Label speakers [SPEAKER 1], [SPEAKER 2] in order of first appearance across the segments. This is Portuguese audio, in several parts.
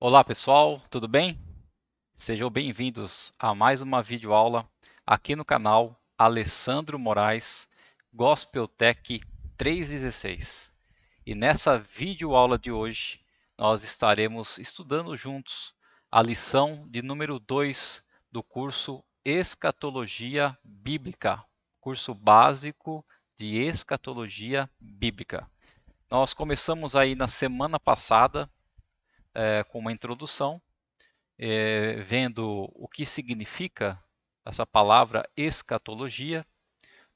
[SPEAKER 1] Olá pessoal, tudo bem? Sejam bem-vindos a mais uma videoaula aqui no canal Alessandro Moraes Gospel Tech 316. E nessa videoaula de hoje nós estaremos estudando juntos a lição de número 2 do curso Escatologia Bíblica, curso básico de Escatologia Bíblica. Nós começamos aí na semana passada com uma introdução vendo o que significa essa palavra escatologia.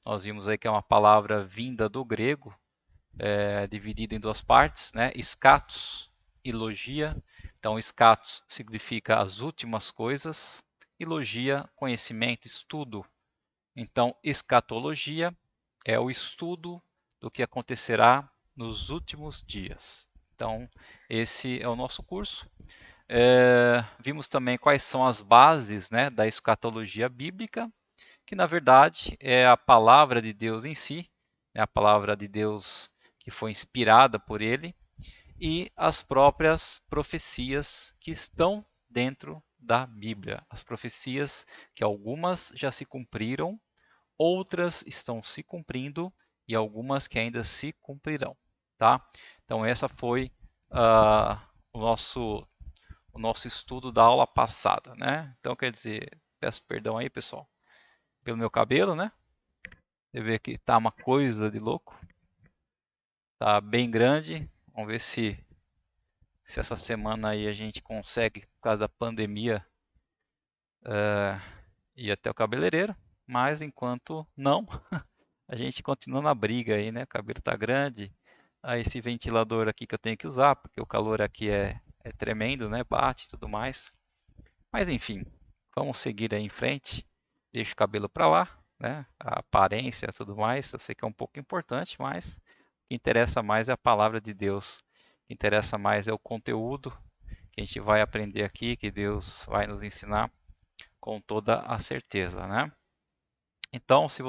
[SPEAKER 1] Nós vimos aí que é uma palavra vinda do grego, dividida em duas partes, né? Escatos e logia. Então, escatos significa as últimas coisas e logia, conhecimento, estudo. Então, escatologia é o estudo do que acontecerá nos últimos dias. Então, esse é o nosso curso. Vimos também quais são as bases, né, da escatologia bíblica, que na verdade é a palavra de Deus em si, é a palavra de Deus que foi inspirada por ele, e as próprias profecias que estão dentro da Bíblia. As profecias que algumas já se cumpriram, outras estão se cumprindo e algumas que ainda se cumprirão. Tá? Então essa foi o nosso estudo da aula passada, né? Então, quer dizer, peço perdão aí, pessoal, pelo meu cabelo, né? Você vê que tá uma coisa de louco, tá bem grande. Vamos ver se essa semana aí a gente consegue, por causa da pandemia, ir até o cabeleireiro. Mas enquanto não, a gente continua na briga aí, né? O cabelo tá grande. Aí esse ventilador aqui que eu tenho que usar, porque o calor aqui é tremendo, né? Bate e tudo mais. Mas enfim, vamos seguir aí em frente. Deixa o cabelo para lá, né? A aparência e tudo mais. Eu sei que é um pouco importante, mas o que interessa mais é a palavra de Deus. O que interessa mais é o conteúdo que a gente vai aprender aqui, que Deus vai nos ensinar com toda a certeza, né? Então, se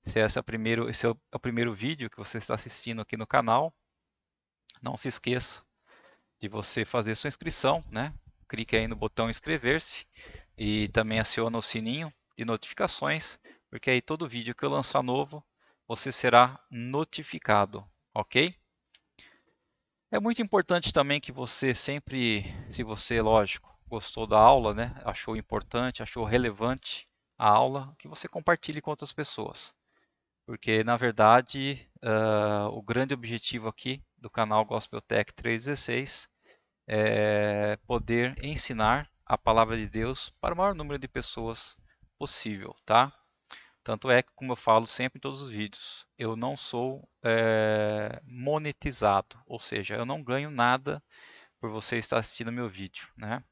[SPEAKER 1] esse é o primeiro vídeo que você está assistindo aqui no canal, não se esqueça de você fazer sua inscrição, né? Clique aí no botão inscrever-se e também aciona o sininho de notificações, porque aí todo vídeo que eu lançar novo, você será notificado, ok? É muito importante também que você sempre, se você, lógico, gostou da aula, né? Achou importante, achou relevante a aula, que você compartilhe com outras pessoas. Porque, na verdade, o grande objetivo aqui do canal Gospel Tech 316 poder ensinar a palavra de Deus para o maior número de pessoas possível, tá? Tanto é que, como eu falo sempre em todos os vídeos, eu não sou monetizado, ou seja, eu não ganho nada por você estar assistindo meu vídeo, né?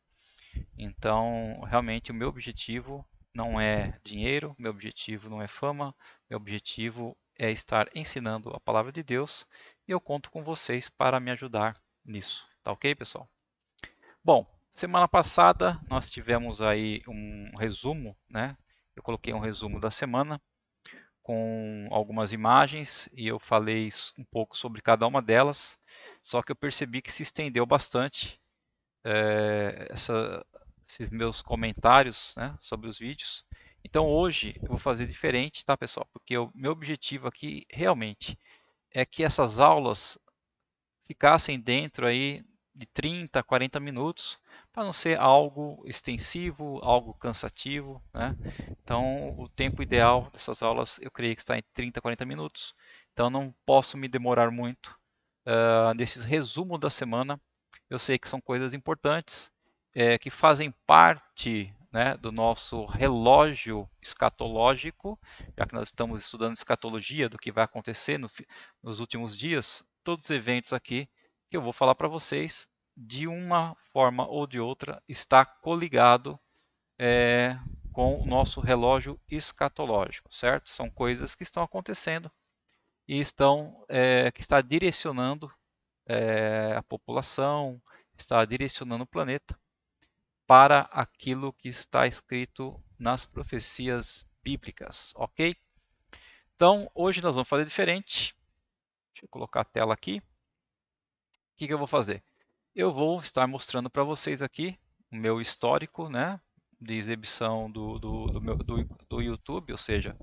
[SPEAKER 1] Então, realmente, o meu objetivo não é dinheiro, meu objetivo não é fama, meu objetivo é estar ensinando a palavra de Deus e eu conto com vocês para me ajudar nisso, tá ok, pessoal? Bom, semana passada nós tivemos aí um resumo, né? Eu coloquei um resumo da semana com algumas imagens e eu falei um pouco sobre cada uma delas, só que eu percebi que se estendeu bastante esses meus comentários, né, sobre os vídeos. Então hoje eu vou fazer diferente, tá, pessoal? Porque o meu objetivo aqui realmente é que essas aulas ficassem dentro aí de 30 a 40 minutos, para não ser algo extensivo, algo cansativo, né? Então, o tempo ideal dessas aulas eu creio que está em 30 a 40 minutos. Então, não posso me demorar muito nesses resumos da semana. Eu sei que são coisas importantes, que fazem parte, né, do nosso relógio escatológico, já que nós estamos estudando escatologia do que vai acontecer nos últimos dias, todos os eventos aqui que eu vou falar para vocês, de uma forma ou de outra, está coligado com o nosso relógio escatológico, certo? São coisas que estão acontecendo e que está direcionando a população, está direcionando o planeta para aquilo que está escrito nas profecias bíblicas, ok? Então, hoje nós vamos fazer diferente. Deixa eu colocar a tela aqui. O que eu vou fazer? Eu vou estar mostrando para vocês aqui o meu histórico, né, de exibição do YouTube, ou seja,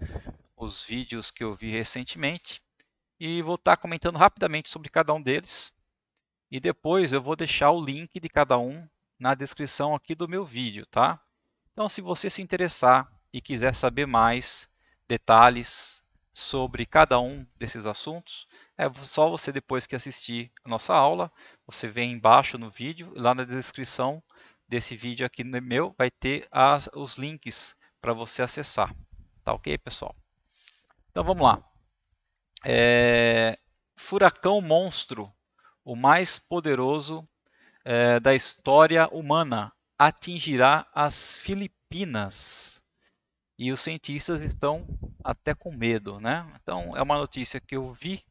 [SPEAKER 1] os vídeos que eu vi recentemente, e vou estar comentando rapidamente sobre cada um deles. E depois eu vou deixar o link de cada um na descrição aqui do meu vídeo, tá? Então, se você se interessar e quiser saber mais detalhes sobre cada um desses assuntos, é só você, depois que assistir a nossa aula, você vem embaixo no vídeo, lá na descrição desse vídeo aqui meu, vai ter os links para você acessar. Tá ok, pessoal? Então vamos lá. Furacão monstro, o mais poderoso da história humana, atingirá as Filipinas. E os cientistas estão até com medo, né? Então, é uma notícia que eu vi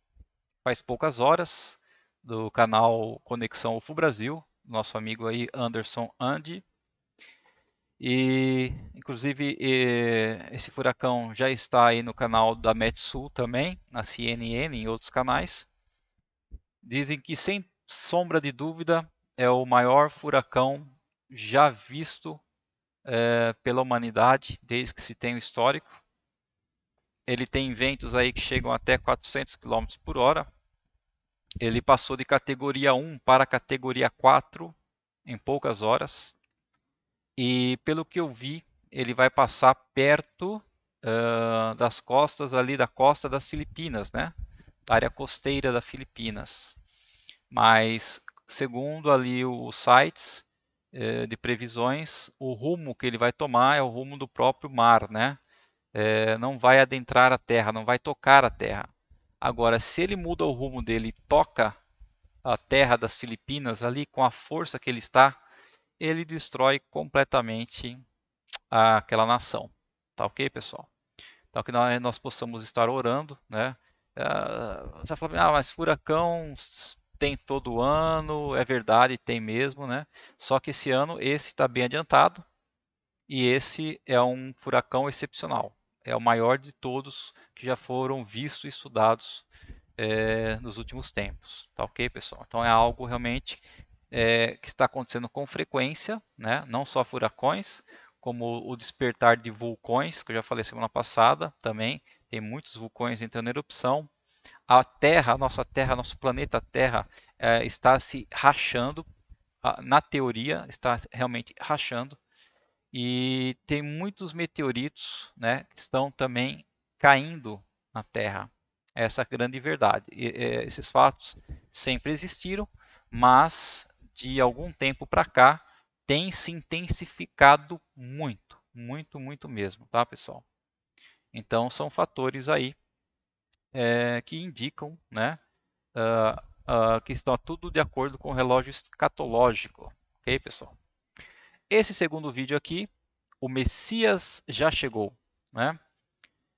[SPEAKER 1] faz poucas horas do canal Conexão UFO Brasil, nosso amigo aí Anderson Andy. E, inclusive, esse furacão já está aí no canal da Metsul também, na CNN e em outros canais. Dizem que, sem sombra de dúvida, é o maior furacão já visto pela humanidade desde que se tem o histórico. Ele tem ventos aí que chegam até 400 km por hora. Ele passou de categoria 1 para categoria 4 em poucas horas. E pelo que eu vi, ele vai passar perto das costas ali da costa das Filipinas, né? Da área costeira das Filipinas. Mas segundo ali os sites de previsões, o rumo que ele vai tomar é o rumo do próprio mar, né? Não vai adentrar a terra, não vai tocar a terra. Agora, se ele muda o rumo dele e toca a terra das Filipinas ali com a força que ele está, ele destrói completamente aquela nação. Tá ok, pessoal? Então que nós possamos estar orando, né? Você fala, mas furacão tem todo ano, é verdade, tem mesmo, né? Só que esse ano esse está bem adiantado e esse é um furacão excepcional. É o maior de todos que já foram vistos e estudados nos últimos tempos. Tá ok, pessoal? Então é algo realmente que está acontecendo com frequência, né? Não só furacões, como o despertar de vulcões, que eu já falei semana passada também. Tem muitos vulcões entrando em erupção. A Terra, a nossa Terra, nosso planeta Terra está se rachando. Na teoria, está realmente rachando. E tem muitos meteoritos, né, que estão também caindo na Terra. Essa é a grande verdade. Esses fatos sempre existiram, mas de algum tempo para cá tem se intensificado muito, muito, muito mesmo, tá, pessoal? Então são fatores aí que indicam, né, que está tudo de acordo com o relógio escatológico, ok, pessoal? Esse segundo vídeo aqui, o Messias já chegou, né?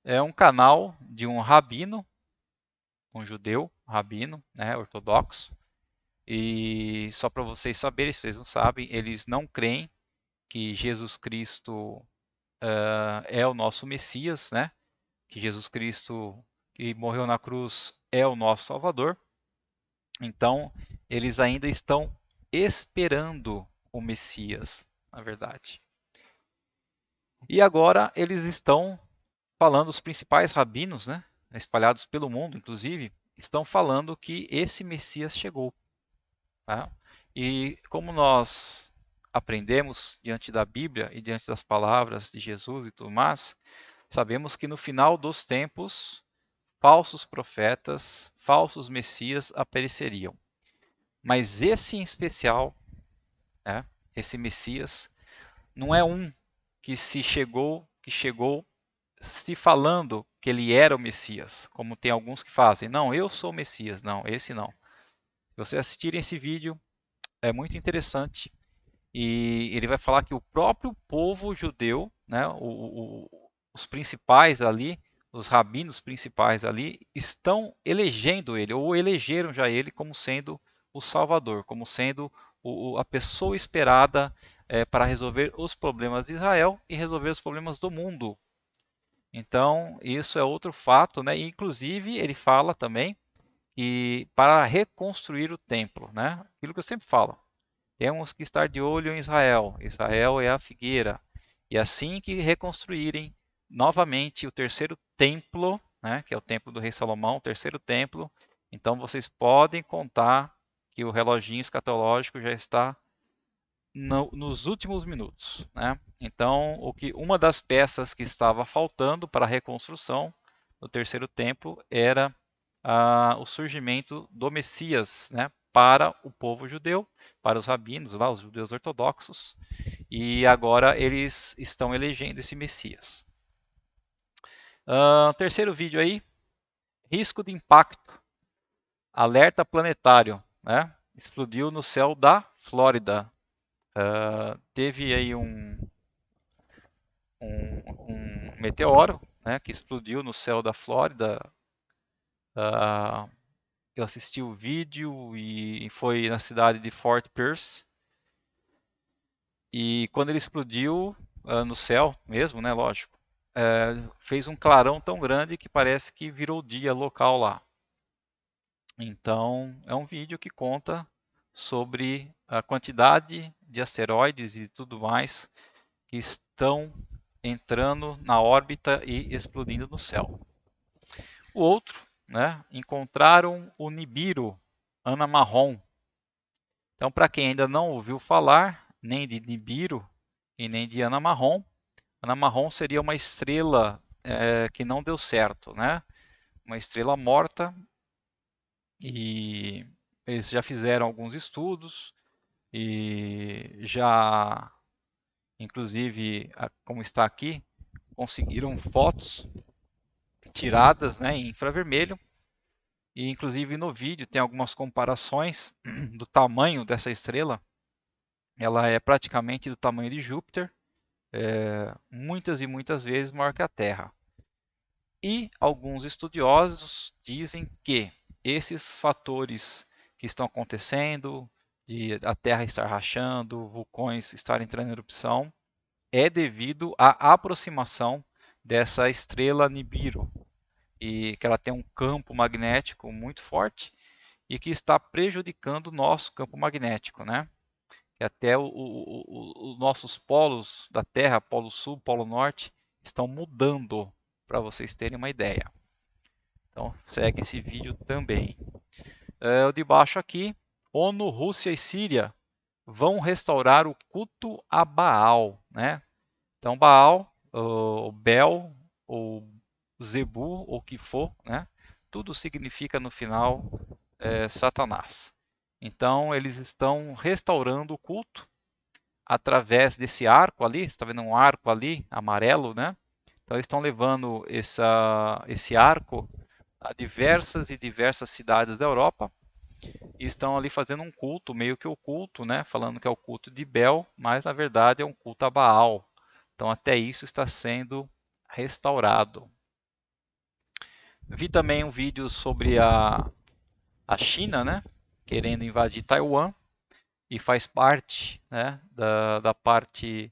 [SPEAKER 1] É um canal de um rabino, um judeu, rabino, né, ortodoxo. E só para vocês saberem, se vocês não sabem, eles não creem que Jesus Cristo é o nosso Messias, né? Que Jesus Cristo que morreu na cruz é o nosso Salvador. Então, eles ainda estão esperando o Messias, na verdade. E agora eles estão falando, os principais rabinos, né, espalhados pelo mundo, inclusive, estão falando que esse Messias chegou. Tá? E como nós aprendemos diante da Bíblia e diante das palavras de Jesus e tudo mais, sabemos que no final dos tempos, falsos profetas, falsos messias apareceriam. Mas esse em especial, né, esse Messias, não é um que chegou se falando que ele era o Messias, como tem alguns que fazem. Não, eu sou o Messias. Não, esse não. Se vocês assistirem esse vídeo, é muito interessante. E ele vai falar que o próprio povo judeu, né, os principais ali, os rabinos principais ali, estão elegendo ele, ou elegeram já ele como sendo o Salvador, como sendo a pessoa esperada para resolver os problemas de Israel e resolver os problemas do mundo. Então, isso é outro fato, né? E, inclusive, ele fala também que para reconstruir o templo, né? Aquilo que eu sempre falo, Temos que estar de olho em Israel. Israel é a figueira. E assim que reconstruírem novamente o terceiro templo, né, que é o templo do rei Salomão, o terceiro templo, então vocês podem contar que o reloginho escatológico já está nos últimos minutos, né? Então, uma das peças que estava faltando para a reconstrução do terceiro templo era o surgimento do Messias, né? Para o povo judeu, para os rabinos, lá, os judeus ortodoxos, e agora eles estão elegendo esse Messias. Terceiro vídeo aí, risco de impacto, alerta planetário, né? Explodiu no céu da Flórida. Teve aí um meteoro, né, que explodiu no céu da Flórida. Eu assisti o vídeo e foi na cidade de Fort Pierce. E quando ele explodiu no céu mesmo, né, lógico, fez um clarão tão grande que parece que virou dia local lá. Então, é um vídeo que conta sobre a quantidade de asteroides e tudo mais que estão entrando na órbita e explodindo no céu. O outro, né, encontraram o Nibiru, Ana Marrom. Então, para quem ainda não ouviu falar nem de Nibiru e nem de Ana Marrom seria uma estrela que não deu certo, né? Uma estrela morta, e eles já fizeram alguns estudos e já, inclusive, como está aqui, conseguiram fotos tiradas, né, em infravermelho. E inclusive no vídeo tem algumas comparações do tamanho dessa estrela. Ela é praticamente do tamanho de Júpiter, muitas e muitas vezes maior que a Terra. E alguns estudiosos dizem que esses fatores que estão acontecendo, de a Terra estar rachando, vulcões estarem entrando em erupção, é devido à aproximação dessa estrela Nibiru, e que ela tem um campo magnético muito forte e que está prejudicando o nosso campo magnético, né? Que até os nossos polos da Terra, Polo Sul, Polo Norte, estão mudando, para vocês terem uma ideia. Então, segue esse vídeo também. O de baixo aqui, ONU, Rússia e Síria vão restaurar o culto a Baal, né? Então, Baal, o Bel, ou Zebu, ou o que for, né? Tudo significa no final Satanás. Então, eles estão restaurando o culto através desse arco ali. Você está vendo um arco ali, amarelo, né? Então, eles estão levando esse arco a diversas e diversas cidades da Europa e estão ali fazendo um culto, meio que oculto, né? Falando que é o culto de Bel, mas na verdade é um culto a Baal. Então, até isso está sendo restaurado. Vi também um vídeo sobre a China, né, querendo invadir Taiwan, e faz parte, né, da parte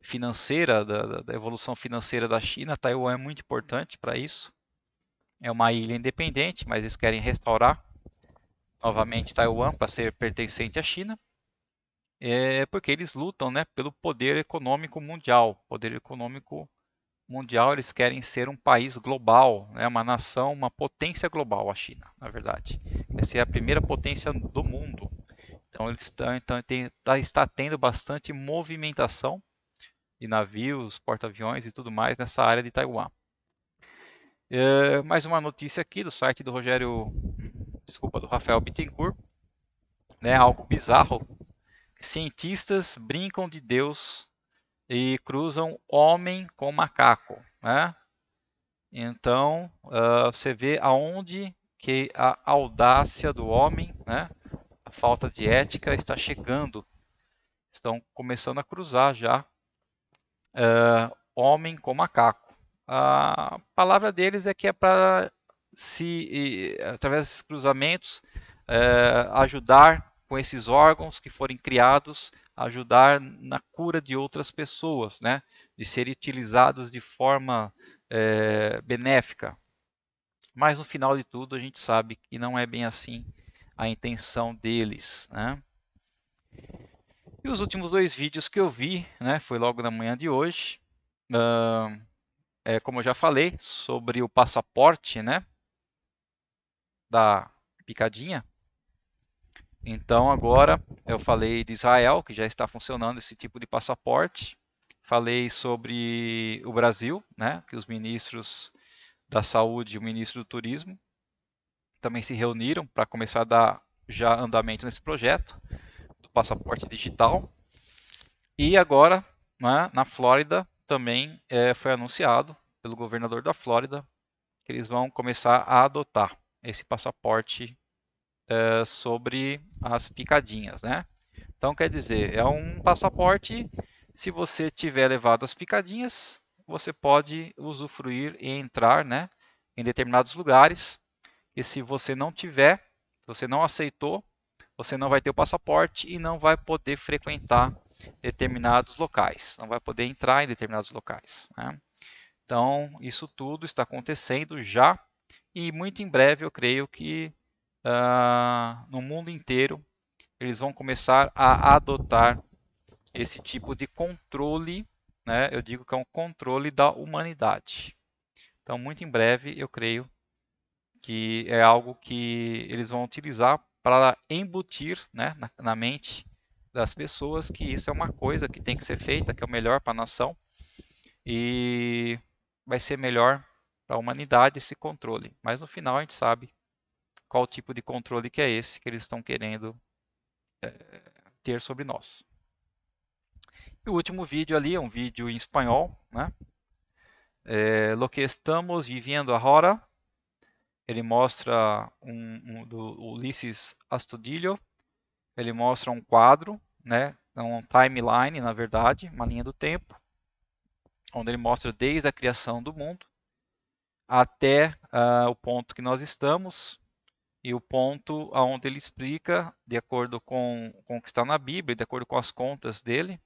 [SPEAKER 1] financeira, da evolução financeira da China. Taiwan é muito importante para isso. É uma ilha independente, mas eles querem restaurar novamente Taiwan para ser pertencente à China, porque eles lutam, né, pelo poder econômico mundial. Poder econômico mundial, eles querem ser um país global, né, uma nação, uma potência global, a China, na verdade. Quer ser a primeira potência do mundo. Então, está tendo bastante movimentação de navios, porta-aviões e tudo mais nessa área de Taiwan. Mais uma notícia aqui do site do do Rafael Bittencourt, né, algo bizarro. Cientistas brincam de Deus e cruzam homem com macaco, né? Então, você vê aonde que a audácia do homem, né, a falta de ética está chegando. Estão começando a cruzar já homem com macaco. A palavra deles é que é para através desses cruzamentos, ajudar com esses órgãos que forem criados, ajudar na cura de outras pessoas, né? De serem utilizados de forma benéfica. Mas no final de tudo a gente sabe que não é bem assim a intenção deles, né? E os últimos dois vídeos que eu vi, né, foi logo na manhã de hoje, como eu já falei, sobre o passaporte, né, da picadinha. Então agora eu falei de Israel, que já está funcionando esse tipo de passaporte. Falei sobre o Brasil, né, que os ministros da Saúde e o ministro do Turismo também se reuniram para começar a dar já andamento nesse projeto do passaporte digital. E agora, né, na Flórida, também foi anunciado pelo governador da Flórida que eles vão começar a adotar esse passaporte sobre as picadinhas, né? Então, quer dizer, é um passaporte, se você tiver levado as picadinhas, você pode usufruir e entrar, né, em determinados lugares. E se você não tiver, você não aceitou, você não vai ter o passaporte e não vai poder frequentar determinados locais, não vai poder entrar em determinados locais, né? Então, isso tudo está acontecendo já e muito em breve eu creio que no mundo inteiro eles vão começar a adotar esse tipo de controle, né? Eu digo que é um controle da humanidade. Então, muito em breve eu creio que é algo que eles vão utilizar para embutir, né, na mente das pessoas que isso é uma coisa que tem que ser feita, que é o melhor para a nação e vai ser melhor para a humanidade esse controle. Mas no final a gente sabe qual tipo de controle que é esse que eles estão querendo ter sobre nós. E o último vídeo ali é um vídeo em espanhol, né? Lo que estamos viviendo ahora. Ele mostra do Ulisses Astudillo. Ele mostra um quadro, né? Um timeline, na verdade, uma linha do tempo, onde ele mostra desde a criação do mundo até o ponto que nós estamos e o ponto onde ele explica, de acordo com o que está na Bíblia, de acordo com as contas dele,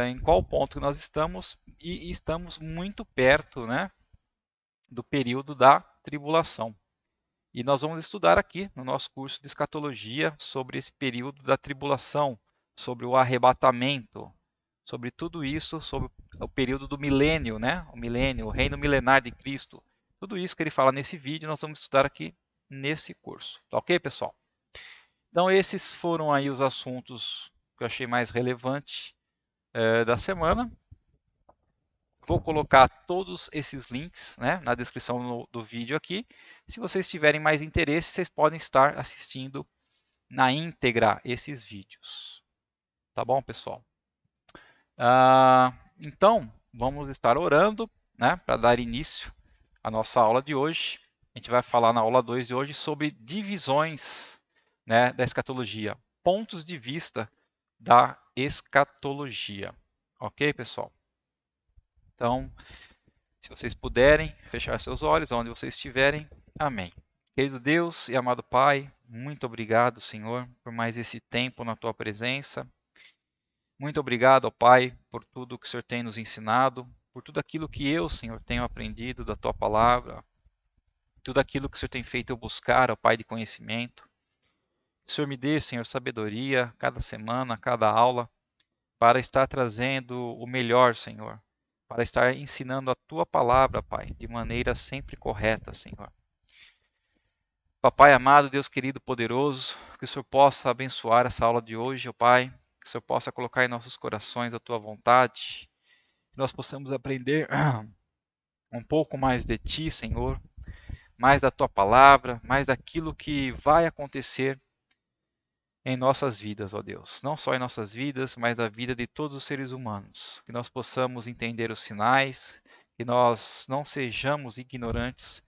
[SPEAKER 1] em qual ponto que nós estamos e estamos muito perto, né, do período da tribulação. E nós vamos estudar aqui no nosso curso de escatologia sobre esse período da tribulação, sobre o arrebatamento, sobre tudo isso, sobre o período do milênio, né? O milênio, o reino milenar de Cristo. Tudo isso que ele fala nesse vídeo, nós vamos estudar aqui nesse curso. Tá ok, pessoal? Então, esses foram aí os assuntos que eu achei mais relevantes da semana. Vou colocar todos esses links, né, na descrição do vídeo aqui. Se vocês tiverem mais interesse, vocês podem estar assistindo na íntegra esses vídeos. Tá bom, pessoal? Então, vamos estar orando, né, para dar início à nossa aula de hoje. A gente vai falar na aula 2 de hoje sobre divisões, né, da escatologia, pontos de vista da escatologia. Ok, pessoal? Então, se vocês puderem fechar seus olhos onde vocês estiverem. Amém. Querido Deus e amado Pai, muito obrigado, Senhor, por mais esse tempo na tua presença. Muito obrigado, ó Pai, por tudo que o Senhor tem nos ensinado, por tudo aquilo que eu, Senhor, tenho aprendido da tua palavra, tudo aquilo que o Senhor tem feito eu buscar, ó Pai, de conhecimento. Que o Senhor me dê, Senhor, sabedoria cada semana, cada aula, para estar trazendo o melhor, Senhor, para estar ensinando a tua palavra, Pai, de maneira sempre correta, Senhor. Papai amado, Deus querido, poderoso, que o Senhor possa abençoar essa aula de hoje, ó Pai, que o Senhor possa colocar em nossos corações a tua vontade, que nós possamos aprender um pouco mais de ti, Senhor, mais da tua palavra, mais daquilo que vai acontecer em nossas vidas, ó Deus. Não só em nossas vidas, mas na vida de todos os seres humanos. Que nós possamos entender os sinais, que nós não sejamos ignorantes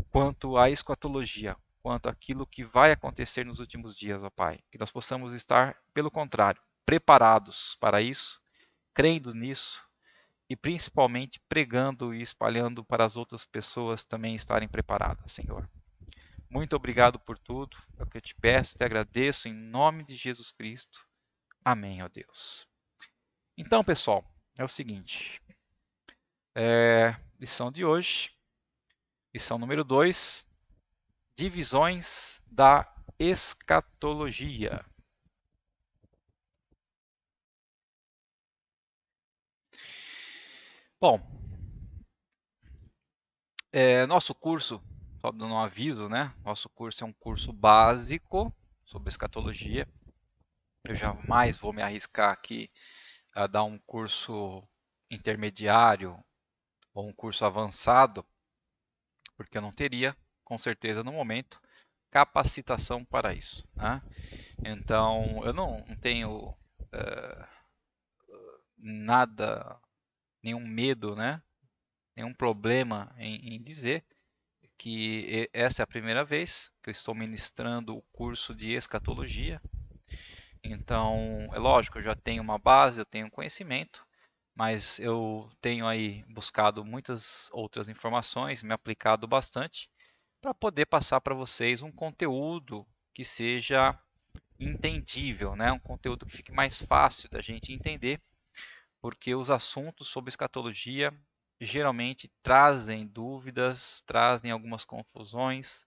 [SPEAKER 1] quanto à escatologia, quanto àquilo que vai acontecer nos últimos dias, ó Pai. Que nós possamos estar, pelo contrário, preparados para isso, crendo nisso e principalmente pregando e espalhando para as outras pessoas também estarem preparadas, Senhor. Muito obrigado por tudo. É o que eu te peço, te agradeço em nome de Jesus Cristo. Amém, ó Deus. Então, pessoal, é o seguinte. Lição de hoje, lição número 2, divisões da escatologia. Bom, nosso curso, só dando um aviso, né? Nosso curso é um curso básico sobre escatologia. Eu jamais vou me arriscar aqui a dar um curso intermediário ou um curso avançado, porque eu não teria, com certeza, no momento, capacitação para isso, né? Então, eu não tenho nada, nenhum medo, né? Nenhum problema em dizer que essa é a primeira vez que eu estou ministrando o curso de escatologia. Então, é lógico, eu já tenho uma base, eu tenho conhecimento, mas eu tenho aí buscado muitas outras informações, me aplicado bastante para poder passar para vocês um conteúdo que seja entendível, né? Um conteúdo que fique mais fácil da gente entender, porque os assuntos sobre escatologia geralmente trazem dúvidas, trazem algumas confusões,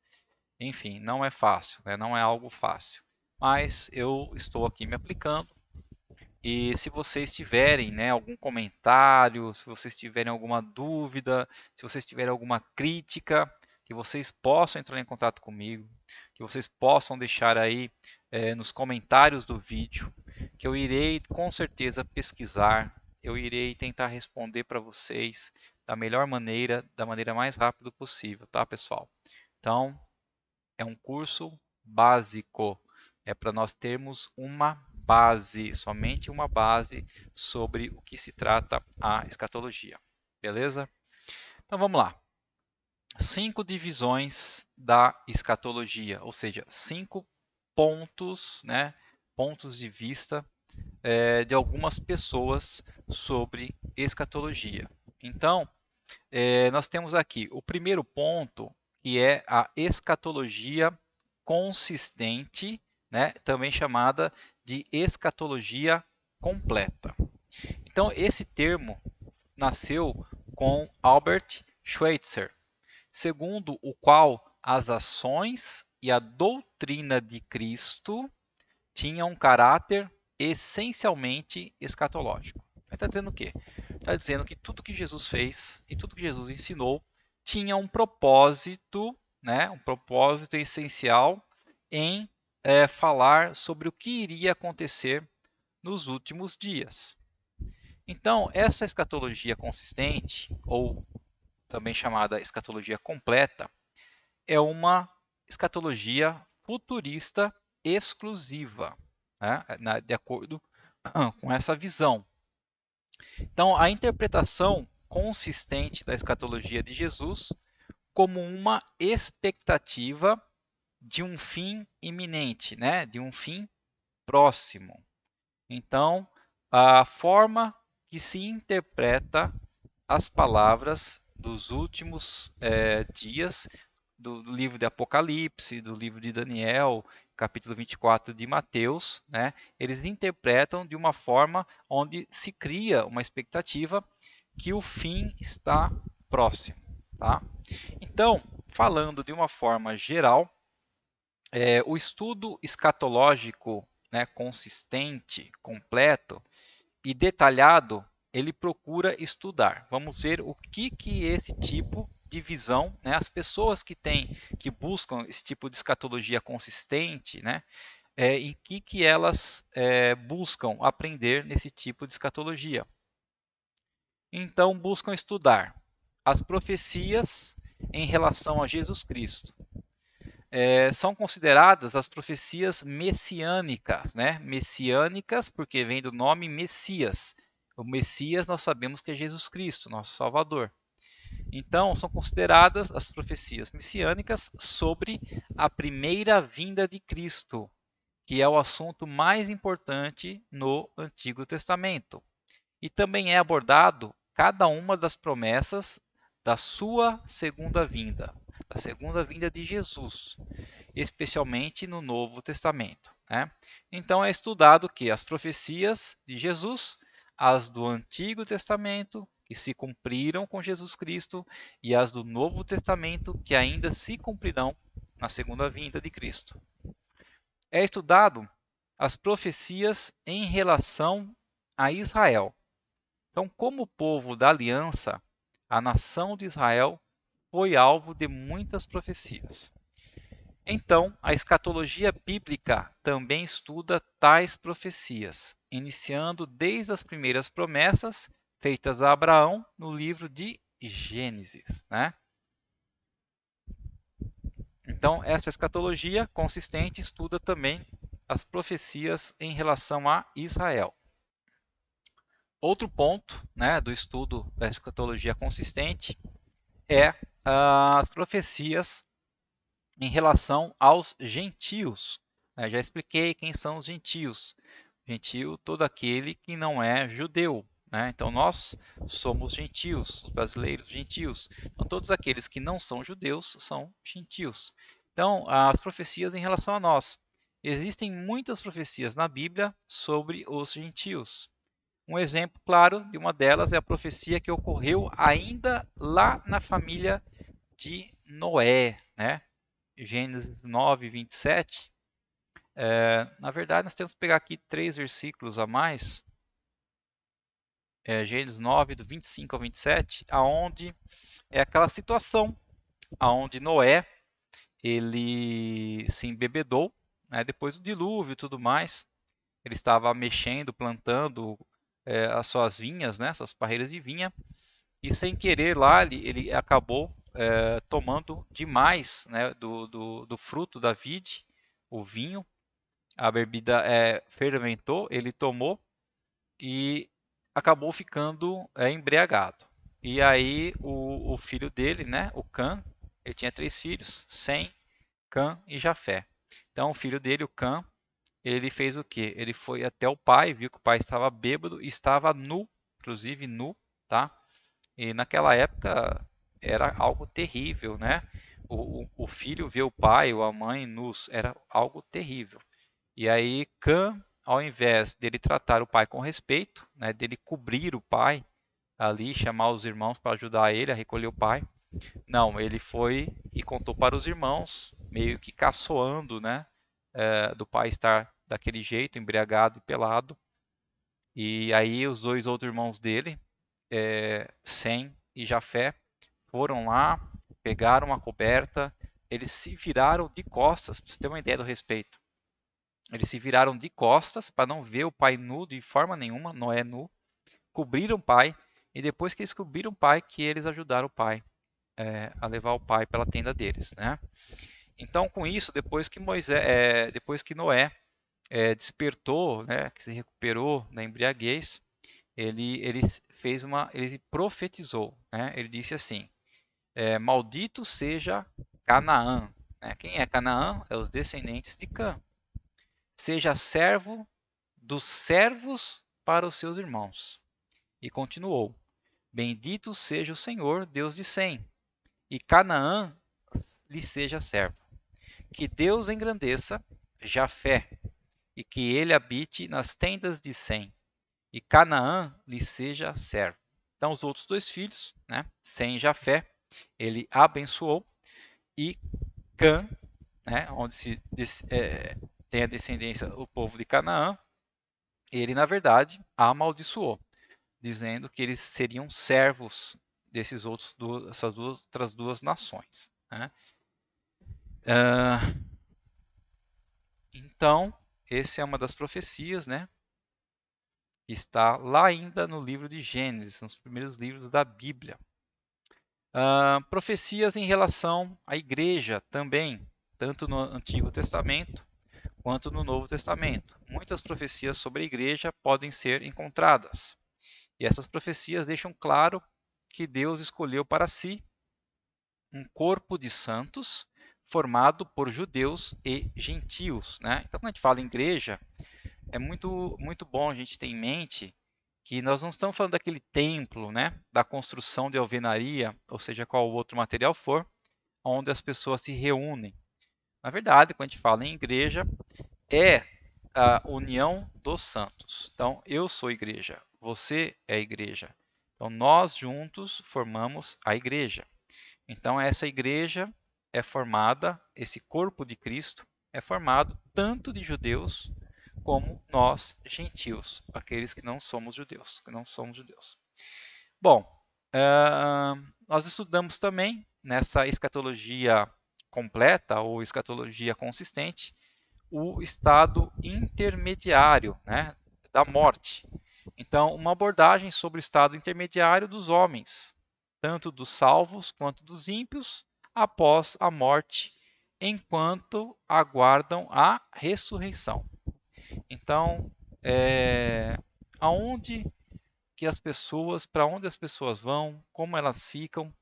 [SPEAKER 1] enfim, não é fácil, né? Não é algo fácil. Mas eu estou aqui me aplicando e se vocês tiverem, né, algum comentário, se vocês tiverem alguma dúvida, se vocês tiverem alguma crítica, que vocês possam entrar em contato comigo, que vocês possam deixar aí nos comentários do vídeo, que eu irei com certeza pesquisar, eu irei tentar responder para vocês da melhor maneira, da maneira mais rápida possível, tá, pessoal? Então, é um curso básico. É para nós termos uma base, somente uma base sobre o que se trata a escatologia. Beleza? Então vamos lá. 5 divisões da escatologia, ou seja, 5 pontos, né, pontos de vista de algumas pessoas sobre escatologia. Então, nós temos aqui o primeiro ponto, que é a escatologia consistente, né, também chamada de escatologia completa. Então, esse termo nasceu com Albert Schweitzer, segundo o qual as ações e a doutrina de Cristo tinham um caráter essencialmente escatológico. Está dizendo o quê? Está dizendo que tudo que Jesus fez e tudo que Jesus ensinou tinha um propósito, né, um propósito essencial em falar sobre o que iria acontecer nos últimos dias. Então, essa escatologia consistente, ou também chamada escatologia completa, é uma escatologia futurista exclusiva, né, de acordo com essa visão. Então, a interpretação consistente da escatologia de Jesus como uma expectativa de um fim iminente, né, de um fim próximo. Então, a forma que se interpreta as palavras dos últimos dias do livro de Apocalipse, do livro de Daniel, capítulo 24 de Mateus, né? Eles interpretam de uma forma onde se cria uma expectativa que o fim está próximo, tá? Então, falando de uma forma geral, o estudo escatológico, né, consistente, completo e detalhado, ele procura estudar. Vamos ver o que esse tipo de visão, né, as pessoas que buscam esse tipo de escatologia consistente, né, em que elas buscam aprender nesse tipo de escatologia. Então, buscam estudar as profecias em relação a Jesus Cristo. São consideradas as profecias messiânicas, né? Messiânicas porque vem do nome Messias. O Messias nós sabemos que é Jesus Cristo, nosso Salvador. Então, são consideradas as profecias messiânicas sobre a primeira vinda de Cristo, que é o assunto mais importante no Antigo Testamento. E também é abordado cada uma das promessas da sua segunda vinda, da segunda vinda de Jesus, especialmente no Novo Testamento, né? Então é estudado que as profecias de Jesus, as do Antigo Testamento, que se cumpriram com Jesus Cristo, e as do Novo Testamento, que ainda se cumprirão na segunda vinda de Cristo. É estudado as profecias em relação a Israel. Então, como povo da aliança, a nação de Israel foi alvo de muitas profecias. Então, a escatologia bíblica também estuda tais profecias, iniciando desde as primeiras promessas feitas a Abraão no livro de Gênesis, né? Então, essa escatologia consistente estuda também as profecias em relação a Israel. Outro ponto, né, do estudo da escatologia consistente é as profecias em relação aos gentios. Já expliquei quem são os gentios. Gentio, todo aquele que não é judeu. Então, nós somos gentios, os brasileiros gentios. Então, todos aqueles que não são judeus são gentios. Então, as profecias em relação a nós. Existem muitas profecias na Bíblia sobre os gentios. Um exemplo claro de uma delas é a profecia que ocorreu ainda lá na família de Noé, né? Gênesis 9, 27. Na verdade, nós temos que pegar aqui 3 versículos a mais. Gênesis 9, do 25 ao 27, aonde é aquela situação aonde Noé ele se embebedou, né, depois do dilúvio e tudo mais. Ele estava mexendo, plantando as suas vinhas, né, suas parreiras de vinha, e sem querer lá ele acabou tomando demais, né, do fruto da vide, o vinho. A bebida fermentou, ele tomou e acabou ficando embriagado. E aí o filho dele, né, o Cã, ele tinha 3 filhos, Sem, Cã e Jafé. Então o filho dele, o Cã, ele fez o quê? Ele foi até o pai, viu que o pai estava bêbado e estava nu, inclusive nu, tá? E naquela época era algo terrível, né? O filho ver o pai ou a mãe nus era algo terrível. E aí Cã, ao invés dele tratar o pai com respeito, né, dele cobrir o pai ali, chamar os irmãos para ajudar ele a recolher o pai, não, ele foi e contou para os irmãos, meio que caçoando, né, do pai estar daquele jeito, embriagado e pelado. E aí os 2 outros irmãos dele, Sem e Jafé, foram lá, pegaram a coberta, eles se viraram de costas, para você ter uma ideia do respeito. Eles se viraram de costas para não ver o pai nu de forma nenhuma, Noé nu, cobriram o pai, e depois que eles cobriram o pai, que eles ajudaram o pai a levar o pai pela tenda deles, né? Então, com isso, depois que Noé despertou, né, que se recuperou da embriaguez, ele profetizou, né? Ele disse assim: maldito seja Canaã. Né? Quem é Canaã? É os descendentes de Cã. Seja servo dos servos para os seus irmãos. E continuou: Bendito seja o Senhor, Deus de Sem, e Canaã lhe seja servo. Que Deus engrandeça Jafé, e que ele habite nas tendas de Sem, e Canaã lhe seja servo. Então, os outros 2 filhos, né, Sem e Jafé, ele abençoou, e Cã, né, onde tem a descendência, o povo de Canaã, ele, na verdade, amaldiçoou, dizendo que eles seriam servos dessas outras 2 nações. Né? Então, essa é uma das profecias, né? Que está lá ainda no livro de Gênesis, nos primeiros livros da Bíblia. Profecias em relação à igreja também, tanto no Antigo Testamento quanto no Novo Testamento. Muitas profecias sobre a igreja podem ser encontradas. E essas profecias deixam claro que Deus escolheu para si um corpo de santos formado por judeus e gentios. Né? Então, quando a gente fala em igreja, é muito bom a gente ter em mente que nós não estamos falando daquele templo, né, da construção de alvenaria, ou seja, qual outro material for, onde as pessoas se reúnem. Na verdade, quando a gente fala em igreja, é a união dos santos. Então, eu sou igreja, você é igreja. Então, nós juntos formamos a igreja. Então, essa igreja é formada, esse corpo de Cristo é formado tanto de judeus como nós, gentios, aqueles que não somos judeus, Bom, nós estudamos também nessa escatologia completa ou escatologia consistente o estado intermediário, né, da morte. Então, uma abordagem sobre o estado intermediário dos homens, tanto dos salvos quanto dos ímpios, após a morte, enquanto aguardam a ressurreição. Então, aonde que as pessoas, para onde as pessoas vão, como elas ficam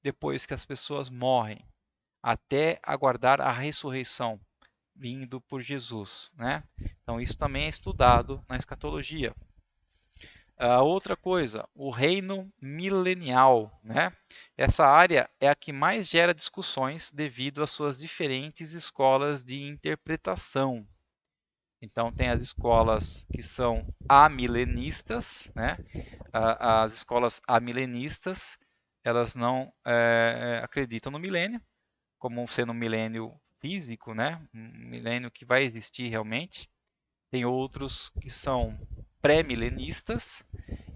[SPEAKER 1] depois que as pessoas morrem, até aguardar a ressurreição vindo por Jesus, né? Então isso também é estudado na escatologia. Outra coisa, o reino milenial, né? Essa área é a que mais gera discussões devido às suas diferentes escolas de interpretação. Então tem as escolas que são amilenistas, né? As escolas amilenistas, elas não acreditam no milênio, como sendo um milênio físico, né? Um milênio que vai existir realmente. Tem outros que são pré-milenistas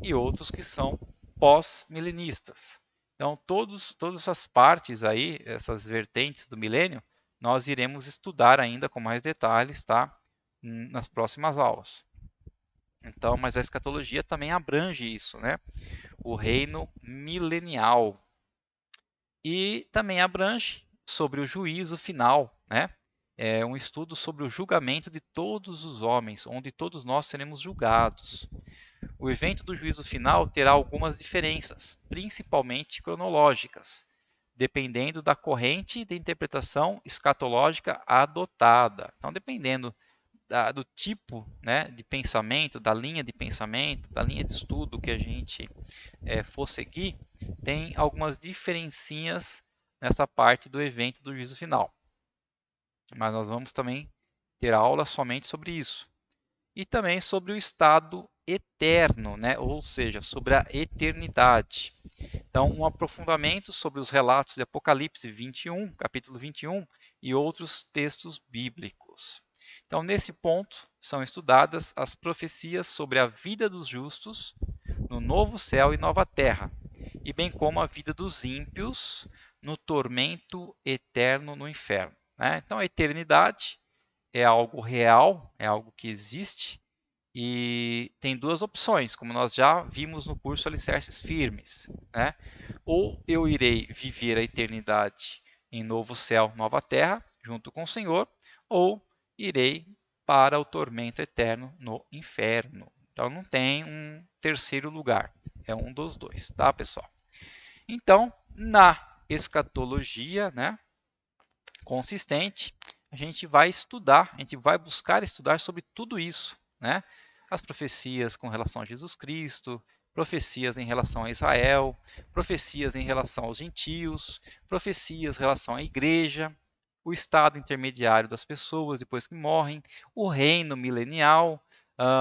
[SPEAKER 1] e outros que são pós-milenistas. Então, todas essas partes aí, essas vertentes do milênio, nós iremos estudar ainda com mais detalhes, tá? Nas próximas aulas. Então, mas a escatologia também abrange isso, né? O reino milenial. E também abrange sobre o juízo final, né? É um estudo sobre o julgamento de todos os homens, onde todos nós seremos julgados. O evento do juízo final terá algumas diferenças, principalmente cronológicas, dependendo da corrente de interpretação escatológica adotada. Então, dependendo do tipo, né, de pensamento, da linha de pensamento, da linha de estudo que a gente for seguir, tem algumas diferencinhas nessa parte do evento do juízo final. Mas nós vamos também ter aula somente sobre isso. E também sobre o estado eterno, né? Ou seja, sobre a eternidade. Então, um aprofundamento sobre os relatos de Apocalipse 21, capítulo 21 e outros textos bíblicos. Então, nesse ponto, são estudadas as profecias sobre a vida dos justos no novo céu e nova terra, e bem como a vida dos ímpios no tormento eterno no inferno. Né? Então, a eternidade é algo real, é algo que existe, e tem duas opções, como nós já vimos no curso Alicerces Firmes. Né? Ou eu irei viver a eternidade em novo céu, nova terra, junto com o Senhor, ou irei para o tormento eterno no inferno. Então não tem um terceiro lugar, é um dos dois, tá, pessoal? Então, na escatologia, né, consistente, a gente vai estudar, a gente vai buscar estudar sobre tudo isso, né? As profecias com relação a Jesus Cristo, profecias em relação a Israel, profecias em relação aos gentios, profecias em relação à igreja, o estado intermediário das pessoas depois que morrem, o reino milenial,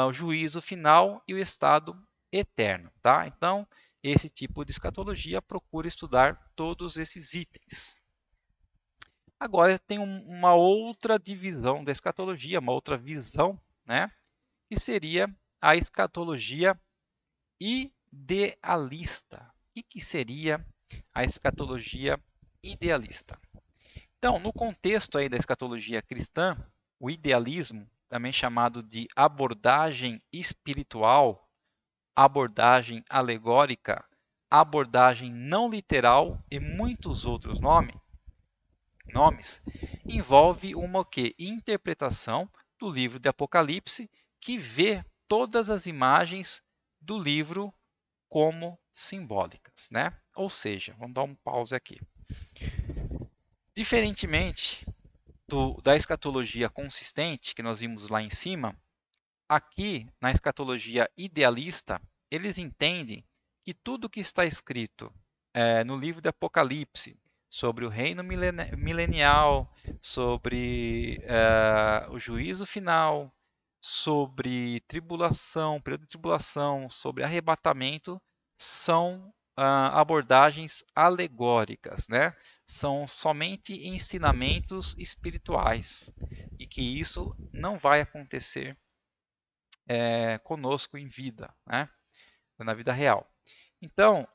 [SPEAKER 1] o juízo final e o estado eterno, tá? Então, esse tipo de escatologia procura estudar todos esses itens. Agora tem uma outra divisão da escatologia, uma outra visão, né? Que seria a escatologia idealista. E que seria a escatologia idealista? Então, no contexto aí da escatologia cristã, o idealismo, também chamado de abordagem espiritual, abordagem alegórica, abordagem não literal e muitos outros nomes, envolve uma interpretação do livro de Apocalipse que vê todas as imagens do livro como simbólicas, né? Ou seja, vamos dar um pause aqui. Diferentemente da escatologia consistente que nós vimos lá em cima, aqui na escatologia idealista, eles entendem que tudo que está escrito no livro de Apocalipse sobre o reino milenial, sobre o juízo final, sobre tribulação, período de tribulação, sobre arrebatamento, são abordagens alegóricas, né? São somente ensinamentos espirituais e que isso não vai acontecer conosco em vida, né? Na vida real. Então,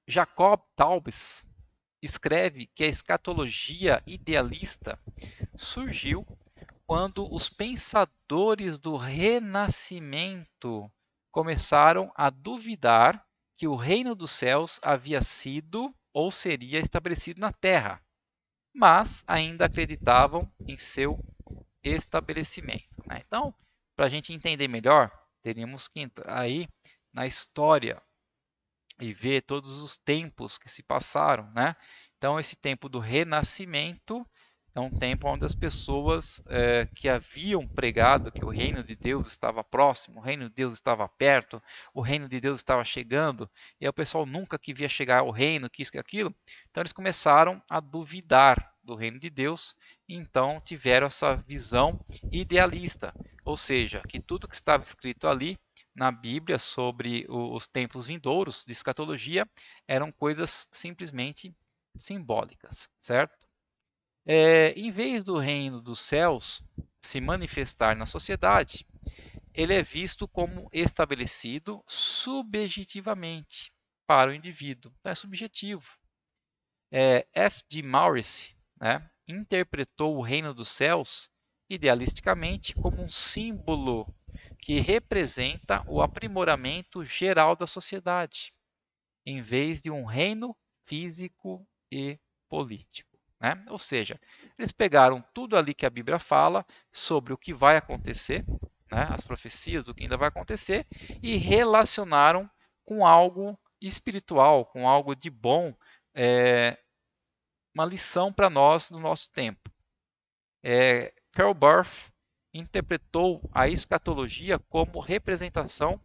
[SPEAKER 1] Jacob Taubes escreve que a escatologia idealista surgiu quando os pensadores do Renascimento começaram a duvidar que o reino dos céus havia sido ou seria estabelecido na terra, mas ainda acreditavam em seu estabelecimento, né? Então, para a gente entender melhor, teríamos que entrar aí na história e ver todos os tempos que se passaram, né? Então, esse tempo do Renascimento é um tempo onde as pessoas que haviam pregado que o reino de Deus estava próximo, o reino de Deus estava perto, o reino de Deus estava chegando, e aí o pessoal nunca que via chegar ao reino, que isso e aquilo, então eles começaram a duvidar do reino de Deus, e então tiveram essa visão idealista, ou seja, que tudo que estava escrito ali na Bíblia sobre os tempos vindouros de escatologia eram coisas simplesmente simbólicas, certo? Em vez do reino dos céus se manifestar na sociedade, ele é visto como estabelecido subjetivamente para o indivíduo. Então, é subjetivo. F. D. Maurice, né, interpretou o reino dos céus idealisticamente como um símbolo que representa o aprimoramento geral da sociedade, em vez de um reino físico e político, né? Ou seja, eles pegaram tudo ali que a Bíblia fala sobre o que vai acontecer, né? As profecias do que ainda vai acontecer, e relacionaram com algo espiritual, com algo de bom, uma lição para nós no nosso tempo. Karl Barth interpretou a escatologia como representação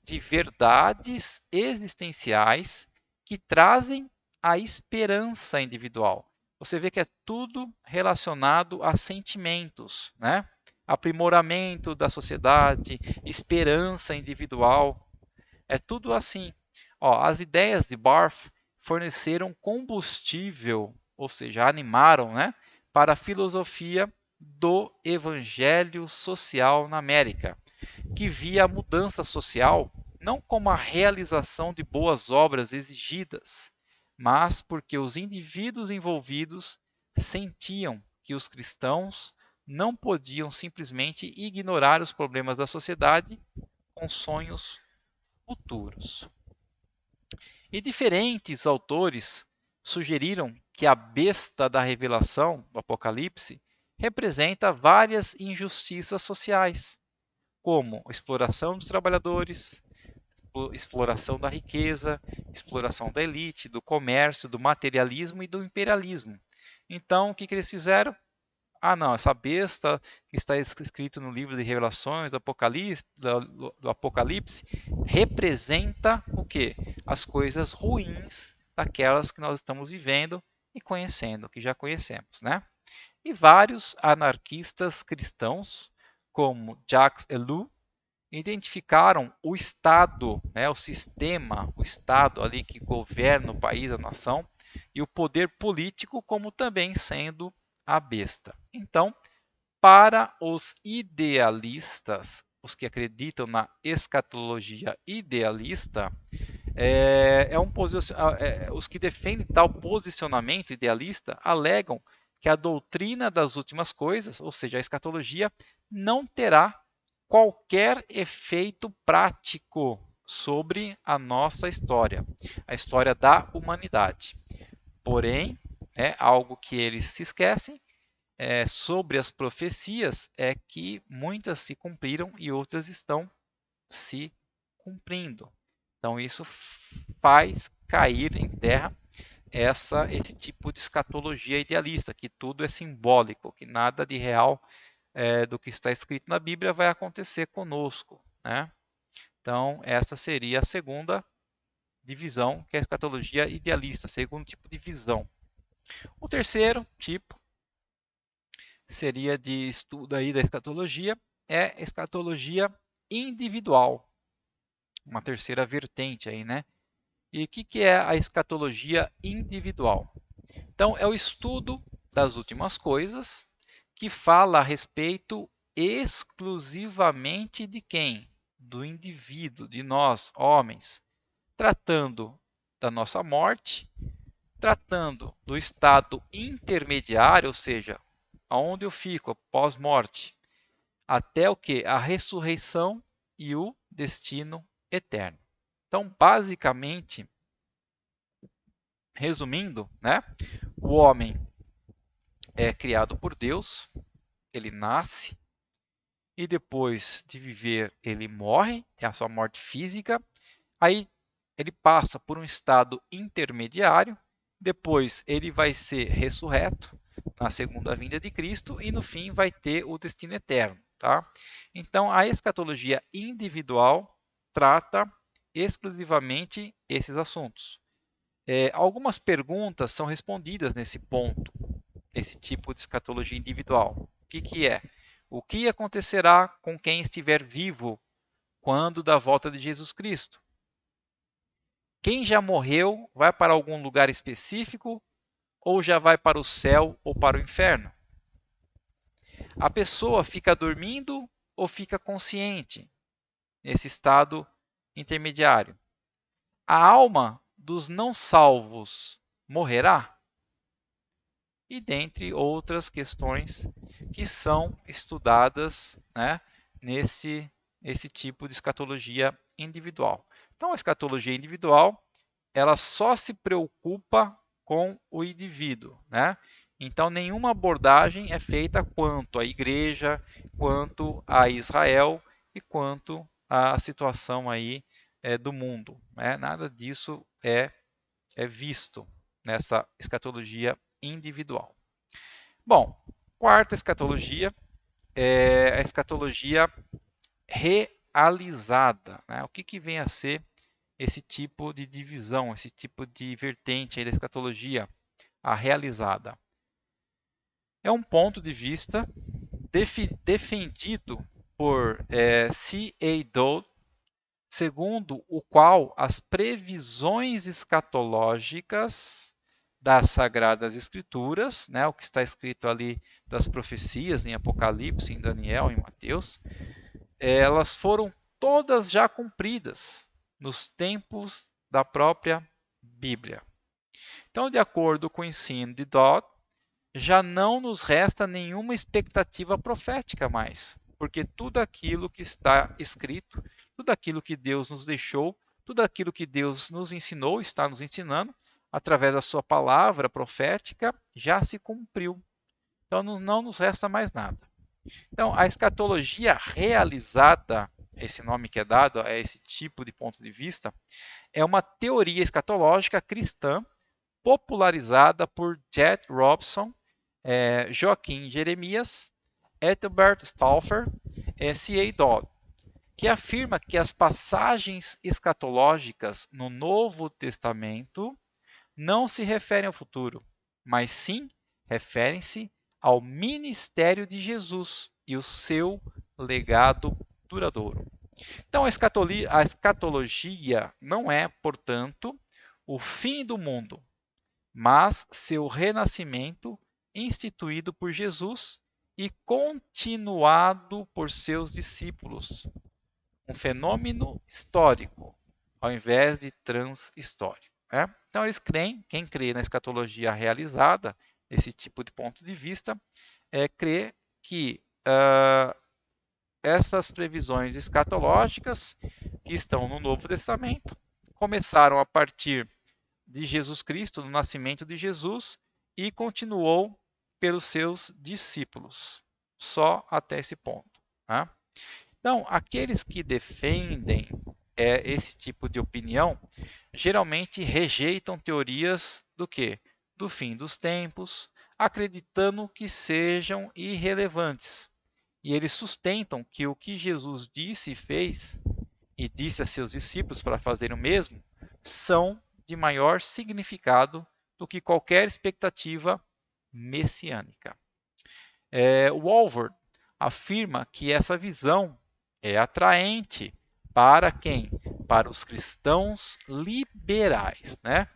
[SPEAKER 1] de verdades existenciais que trazem a esperança individual. Você vê que é tudo relacionado a sentimentos, né? Aprimoramento da sociedade, esperança individual, é tudo assim. As ideias de Barth forneceram combustível, ou seja, animaram, né, para a filosofia do evangelho social na América, que via a mudança social não como a realização de boas obras exigidas, mas porque os indivíduos envolvidos sentiam que os cristãos não podiam simplesmente ignorar os problemas da sociedade com sonhos futuros. E diferentes autores sugeriram que a besta da revelação, do Apocalipse, representa várias injustiças sociais, como exploração dos trabalhadores, exploração da riqueza, exploração da elite, do comércio, do materialismo e do imperialismo. Então, o que eles fizeram? Não, essa besta que está escrito no livro de Revelações, do Apocalipse, representa o quê? As coisas ruins daquelas que nós estamos vivendo e conhecendo, que já conhecemos, né? E vários anarquistas cristãos, como Jacques Ellul, identificaram o Estado, né, o sistema, o Estado ali que governa o país, a nação, e o poder político como também sendo a besta. Então, para os idealistas, os que acreditam na escatologia idealista, os que defendem tal posicionamento idealista alegam que a doutrina das últimas coisas, ou seja, a escatologia, não terá qualquer efeito prático sobre a nossa história, a história da humanidade. Porém, algo que eles se esquecem sobre as profecias é que muitas se cumpriram e outras estão se cumprindo. Então, isso faz cair em terra esse tipo de escatologia idealista, que tudo é simbólico, que nada de real do que está escrito na Bíblia vai acontecer conosco, né? Então, essa seria a segunda divisão, que é a escatologia idealista, segundo tipo de visão. O terceiro tipo seria de estudo aí da escatologia é escatologia individual, uma terceira vertente aí, né? E o que é a escatologia individual? Então, é o estudo das últimas coisas que fala a respeito exclusivamente de quem? Do indivíduo, de nós, homens, tratando da nossa morte, tratando do estado intermediário, ou seja, aonde eu fico pós-morte, até o que? A ressurreição e o destino eterno. Então, basicamente, resumindo, né? O homem é criado por Deus, ele nasce e depois de viver ele morre, tem a sua morte física, aí ele passa por um estado intermediário, depois ele vai ser ressurreto na segunda vinda de Cristo e no fim vai ter o destino eterno, tá? Então a escatologia individual trata exclusivamente esses assuntos. Algumas perguntas são respondidas nesse ponto, esse tipo de escatologia individual. O que é? O que acontecerá com quem estiver vivo quando da volta de Jesus Cristo? Quem já morreu vai para algum lugar específico ou já vai para o céu ou para o inferno? A pessoa fica dormindo ou fica consciente nesse estado intermediário? A alma dos não salvos morrerá? E dentre outras questões que são estudadas, né, nesse tipo de escatologia individual. Então, a escatologia individual ela só se preocupa com o indivíduo, né? Então, nenhuma abordagem é feita quanto à igreja, quanto a Israel e quanto à situação aí do mundo, né? Nada disso é visto nessa escatologia individual. Bom, quarta escatologia é a escatologia realizada, né? O que vem a ser esse tipo de divisão, esse tipo de vertente aí da escatologia, a realizada? É um ponto de vista defendido por C.A. Dodd, segundo o qual as previsões escatológicas das Sagradas Escrituras, né, o que está escrito ali das profecias em Apocalipse, em Daniel, em Mateus, elas foram todas já cumpridas nos tempos da própria Bíblia. Então, de acordo com o ensino de Dodd, já não nos resta nenhuma expectativa profética mais, porque tudo aquilo que está escrito, tudo aquilo que Deus nos deixou, tudo aquilo que Deus nos ensinou, está nos ensinando, através da sua palavra profética, já se cumpriu. Então não nos resta mais nada. Então, a escatologia realizada, esse nome que é dado a esse tipo de ponto de vista, é uma teoria escatológica cristã popularizada por Jet Robson, Joaquim Jeremias, Ethelbert Stauffer e C.A. Dodd, que afirma que as passagens escatológicas no Novo Testamento não se referem ao futuro, mas sim referem-se ao ministério de Jesus e o seu legado duradouro. Então, a escatologia não é, portanto, o fim do mundo, mas seu renascimento instituído por Jesus e continuado por seus discípulos. Um fenômeno histórico, ao invés de transhistórico. Né? Então, eles creem, quem crê na escatologia realizada, esse tipo de ponto de vista, crê que essas previsões escatológicas que estão no Novo Testamento começaram a partir de Jesus Cristo, do nascimento de Jesus, e continuou pelos seus discípulos, só até esse ponto. Né? Então, aqueles que defendem esse tipo de opinião, geralmente rejeitam teorias do quê? Do fim dos tempos, acreditando que sejam irrelevantes. E eles sustentam que o que Jesus disse e fez, e disse a seus discípulos para fazer o mesmo, são de maior significado do que qualquer expectativa messiânica. Walvoord afirma que essa visão é atraente para quem? Para os cristãos liberais, né?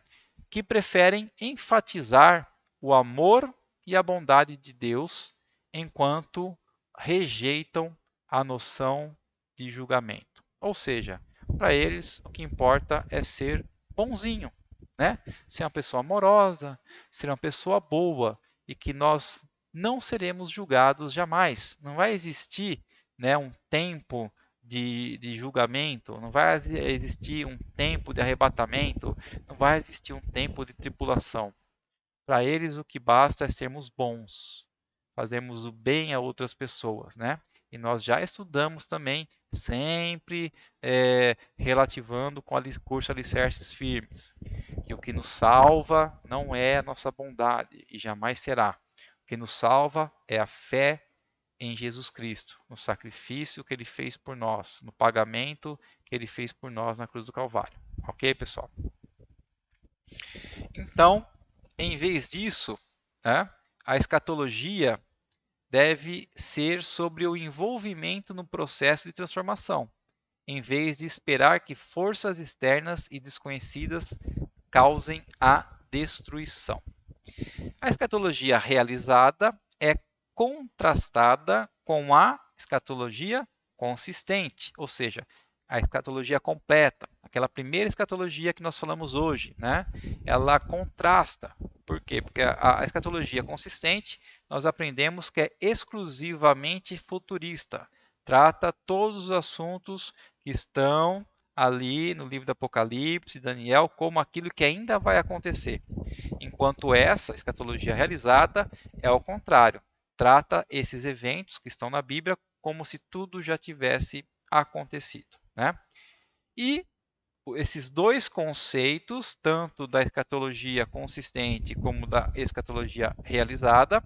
[SPEAKER 1] Que preferem enfatizar o amor e a bondade de Deus enquanto rejeitam a noção de julgamento. Ou seja, para eles o que importa é ser bonzinho, né? Ser uma pessoa amorosa, ser uma pessoa boa e que nós não seremos julgados jamais. Não vai existir, né, um tempo de julgamento, não vai existir um tempo de arrebatamento, não vai existir um tempo de tribulação. Para eles o que basta é sermos bons, fazermos o bem a outras pessoas, né? E nós já estudamos também, sempre relativando com o curso Alicerces Firmes, que o que nos salva não é a nossa bondade e jamais será. O que nos salva é a fé em Jesus Cristo, no sacrifício que ele fez por nós, no pagamento que ele fez por nós na cruz do Calvário. Ok, pessoal? Então, em vez disso, né, a escatologia deve ser sobre o envolvimento no processo de transformação, em vez de esperar que forças externas e desconhecidas causem a destruição. A escatologia realizada é contrastada com a escatologia consistente, ou seja, a escatologia completa, aquela primeira escatologia que nós falamos hoje, né? Ela contrasta. Por quê? Porque a escatologia consistente, nós aprendemos que é exclusivamente futurista. Trata todos os assuntos que estão ali no livro do Apocalipse, Daniel, como aquilo que ainda vai acontecer. Enquanto essa escatologia realizada é ao contrário. Trata esses eventos que estão na Bíblia como se tudo já tivesse acontecido, né? E esses dois conceitos, tanto da escatologia consistente como da escatologia realizada,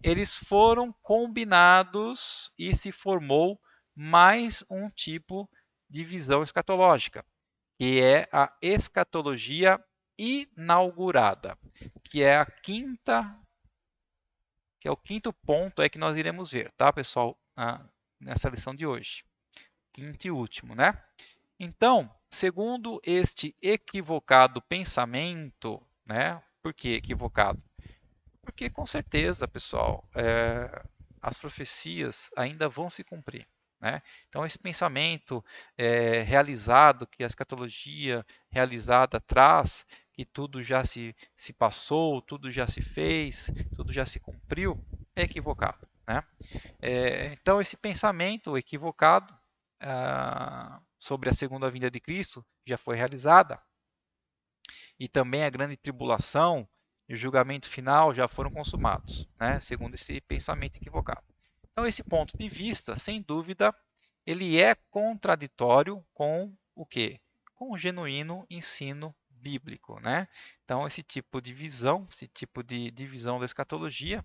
[SPEAKER 1] eles foram combinados e se formou mais um tipo de visão escatológica, que é a escatologia inaugurada, que é o quinto ponto aí que nós iremos ver, tá, pessoal, nessa lição de hoje. Quinto e último, né? Então, segundo este equivocado pensamento, né? Por que equivocado? Porque com certeza, pessoal, as profecias ainda vão se cumprir, né? Então, esse pensamento realizado, que a escatologia realizada traz, que tudo já se passou, tudo já se fez, tudo já se cumpriu, é equivocado, né? Então, esse pensamento equivocado sobre a segunda vinda de Cristo já foi realizada, e também a grande tribulação e o julgamento final já foram consumados, né? Segundo esse pensamento equivocado. Então, esse ponto de vista, sem dúvida, ele é contraditório com o quê? Com o genuíno ensino bíblico, né? Então, esse tipo de visão, esse tipo de divisão da escatologia,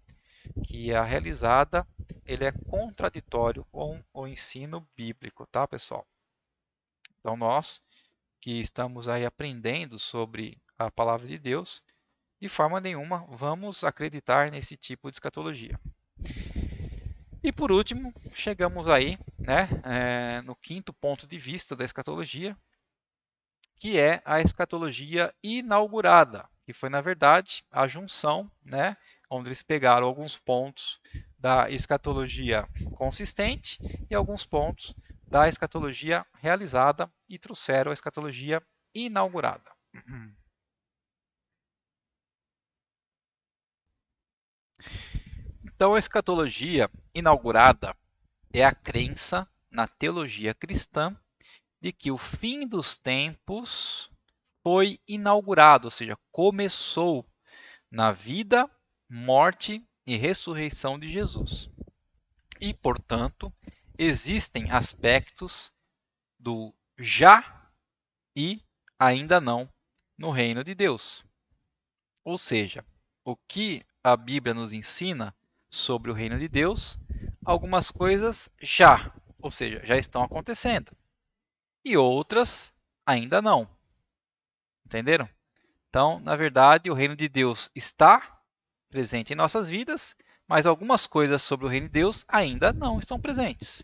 [SPEAKER 1] que é a realizada, ele é contraditório com o ensino bíblico, tá, pessoal? Então, nós que estamos aí aprendendo sobre a palavra de Deus, de forma nenhuma vamos acreditar nesse tipo de escatologia. E por último, chegamos aí, né, no quinto ponto de vista da escatologia, que é a escatologia inaugurada, que foi na verdade a junção, né, onde eles pegaram alguns pontos da escatologia consistente e alguns pontos da escatologia realizada e trouxeram a escatologia inaugurada. Então, a escatologia inaugurada é a crença na teologia cristã de que o fim dos tempos foi inaugurado, ou seja, começou na vida, morte e ressurreição de Jesus. E, portanto, existem aspectos do já e ainda não no reino de Deus. Ou seja, o que a Bíblia nos ensina sobre o reino de Deus, algumas coisas já, ou seja, já estão acontecendo, e outras ainda não. Entenderam? Então, na verdade, o reino de Deus está presente em nossas vidas, mas algumas coisas sobre o reino de Deus ainda não estão presentes.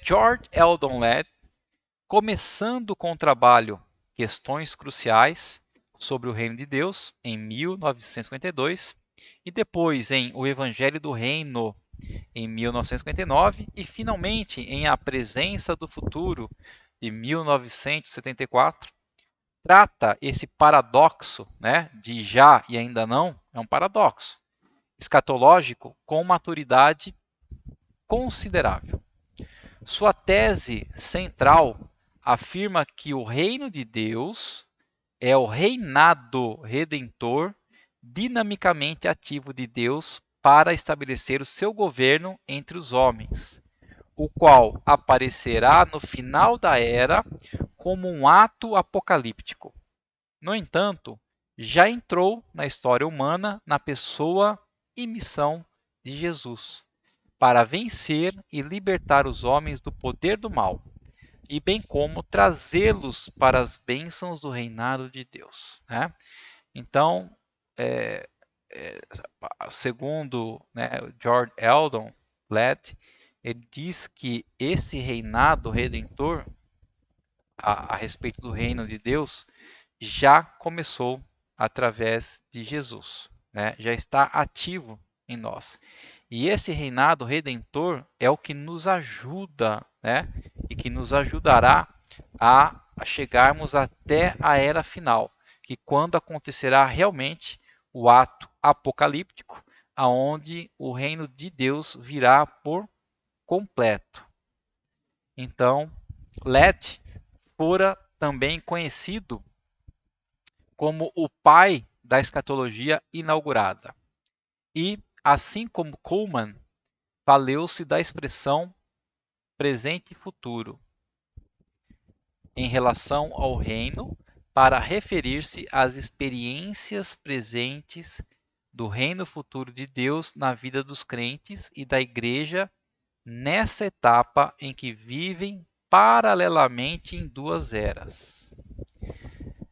[SPEAKER 1] George Eldon Ladd, começando com o trabalho Questões Cruciais sobre o Reino de Deus, em 1952, e depois em O Evangelho do Reino, em 1959, e finalmente em A Presença do Futuro, de 1974, trata esse paradoxo, né, de já e ainda não, é um paradoxo escatológico com maturidade considerável. Sua tese central afirma que o reino de Deus é o reinado redentor dinamicamente ativo de Deus para estabelecer o seu governo entre os homens, o qual aparecerá no final da era como um ato apocalíptico. No entanto, já entrou na história humana na pessoa e missão de Jesus, para vencer e libertar os homens do poder do mal, e bem como trazê-los para as bênçãos do reinado de Deus. Né? Então, é, é, segundo, né, George Eldon Ladd, ele diz que esse reinado redentor a respeito do reino de Deus já começou através de Jesus, né? Já está ativo em nós. E esse reinado redentor é o que nos ajuda, né? E que nos ajudará a chegarmos até a era final, que quando acontecerá realmente o ato apocalíptico, aonde o reino de Deus virá por completo. Então, Let fora também conhecido como o pai da escatologia inaugurada. E, assim como Kuhlman, valeu-se da expressão presente e futuro em relação ao reino para referir-se às experiências presentes do reino futuro de Deus na vida dos crentes e da igreja nessa etapa em que vivem paralelamente em duas eras.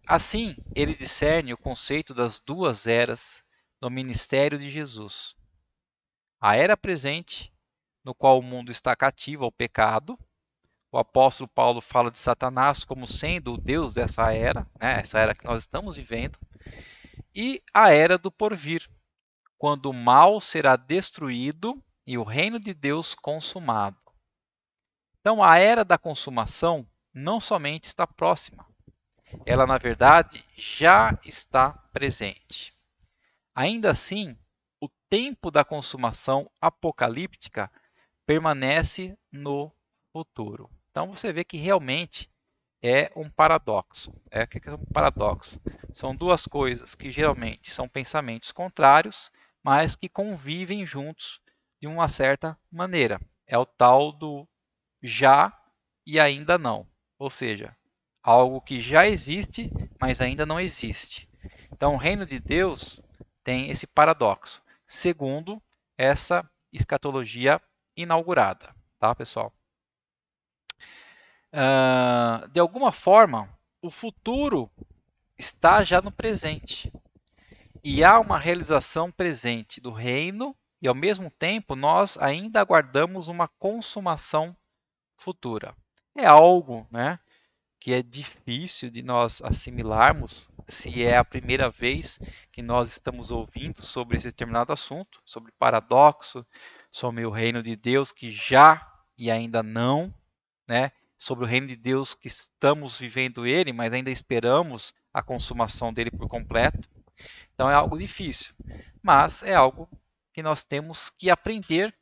[SPEAKER 1] Assim, ele discerne o conceito das duas eras no ministério de Jesus. A era presente, no qual o mundo está cativo ao pecado. O apóstolo Paulo fala de Satanás como sendo o Deus dessa era, né? Essa era que nós estamos vivendo. E a era do porvir, quando o mal será destruído e o reino de Deus consumado. Então, a era da consumação não somente está próxima, ela, na verdade, já está presente. Ainda assim, o tempo da consumação apocalíptica permanece no futuro. Então, você vê que realmente é um paradoxo. O que é um paradoxo? São duas coisas que geralmente são pensamentos contrários, mas que convivem juntos de uma certa maneira. É o tal do já e ainda não. Ou seja, algo que já existe, mas ainda não existe. Então, o reino de Deus tem esse paradoxo, segundo essa escatologia inaugurada, tá, pessoal? De alguma forma, o futuro está já no presente. E há uma realização presente do reino, e ao mesmo tempo nós ainda aguardamos uma consumação futura. É algo, né, que é difícil de nós assimilarmos se é a primeira vez que nós estamos ouvindo sobre esse determinado assunto, sobre paradoxo, sobre o reino de Deus que já e ainda não, né? Sobre o reino de Deus que estamos vivendo ele, mas ainda esperamos a consumação dele por completo. Então é algo difícil, mas é algo que nós temos que aprender